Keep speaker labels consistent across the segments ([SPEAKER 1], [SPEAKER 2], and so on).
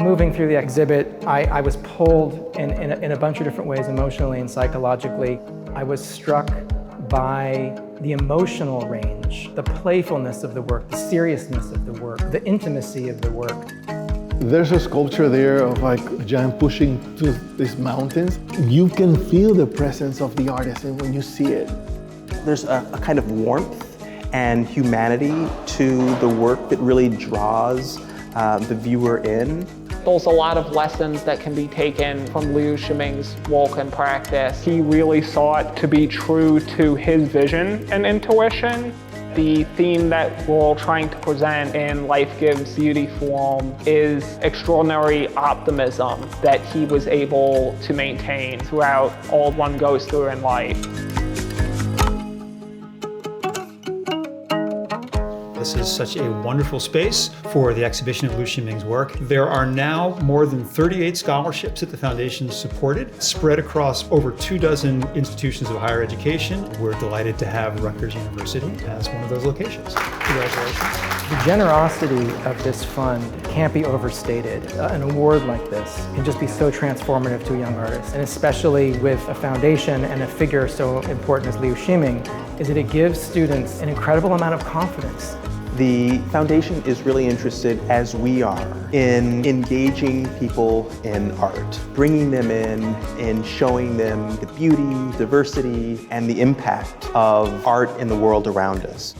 [SPEAKER 1] Moving through the exhibit, I was pulled in a bunch of different ways, emotionally and psychologically. I was struck by the emotional range, the playfulness of the work, the seriousness of the work, the intimacy of the work.
[SPEAKER 2] There's a sculpture there of like a giant pushing to these mountains. You can feel the presence of the artist when you see it.
[SPEAKER 3] There's a kind of warmth and humanity to the work that really draws the viewer in.
[SPEAKER 4] There's a lot of lessons that can be taken from Liu Shiming's work and practice. He really sought to be true to his vision and intuition. The theme that we're all trying to present in Life Gives Beauty form is extraordinary optimism that he was able to maintain throughout all one goes through in life.
[SPEAKER 5] This is such a wonderful space for the exhibition of Liu Shiming's work. There are now more than 38 scholarships that the foundation supported, spread across over 24 institutions of higher education. We're delighted to have Rutgers University as one of those locations. Congratulations.
[SPEAKER 1] The generosity of this fund can't be overstated. An award like this can just be so transformative to a young artist, and especially with a foundation and a figure so important as Liu Shiming, is that it gives students an incredible amount of confidence.
[SPEAKER 3] The foundation is really interested, as we are, in engaging people in art, bringing them in and showing them the beauty, diversity, and the impact of art in the world around us.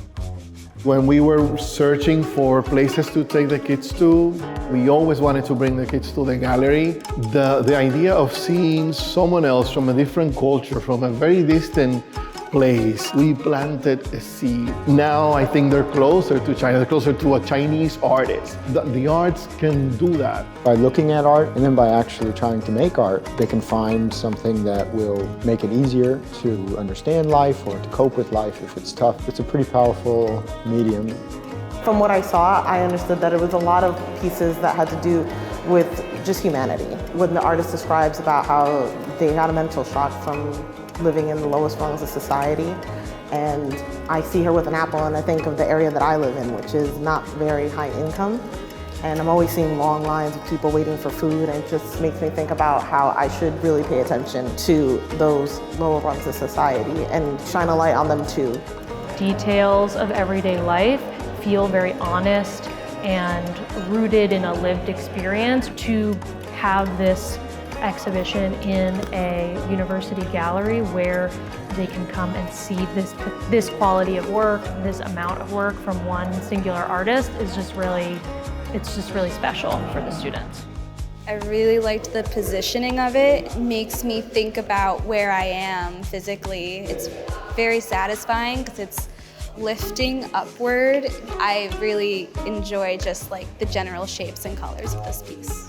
[SPEAKER 2] When we were searching for places to take the kids to, we always wanted to bring the kids to the gallery. The idea of seeing someone else from a different culture, from a very distant place, we planted a seed. Now I think they're closer to China, they're closer to a Chinese artist. The arts can do that.
[SPEAKER 6] By looking at art and then by actually trying to make art, they can find something that will make it easier to understand life or to cope with life if it's tough. It's a pretty powerful medium.
[SPEAKER 7] From what I saw, I understood that it was a lot of pieces that had to do with just humanity. When the artist describes about how they got a mental shock from living in the lowest rungs of society, and I see her with an apple and I think of the area that I live in, which is not very high income, and I'm always seeing long lines of people waiting for food, and it just makes me think about how I should really pay attention to those lower rungs of society and shine a light on them too.
[SPEAKER 8] Details of everyday life feel very honest and rooted in a lived experience. To have this exhibition in a university gallery where they can come and see this quality of work, this amount of work from one singular artist is just really, it's just really special for the students.
[SPEAKER 9] I really liked the positioning of it. It makes me think about where I am physically. It's very satisfying because it's lifting upward. I really enjoy just like the general shapes and colors of this piece.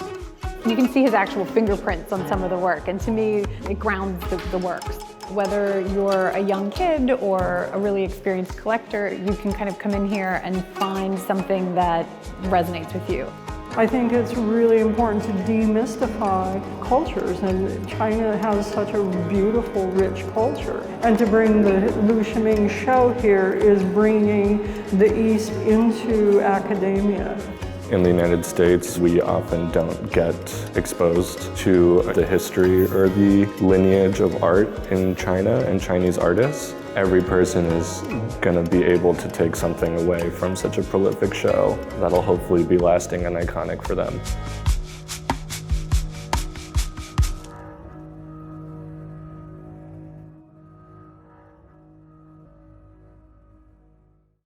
[SPEAKER 10] You can see his actual fingerprints on some of the work, and to me, it grounds the works. Whether you're a young kid or a really experienced collector, you can kind of come in here and find something that resonates with you.
[SPEAKER 11] I think it's really important to demystify cultures, and China has such a beautiful, rich culture. And to bring the Liu Shiming show here is bringing the East into academia.
[SPEAKER 12] In the United States, we often don't get exposed to the history or the lineage of art in China and Chinese artists. Every person is going to be able to take something away from such a prolific show that'll hopefully be lasting and iconic for them.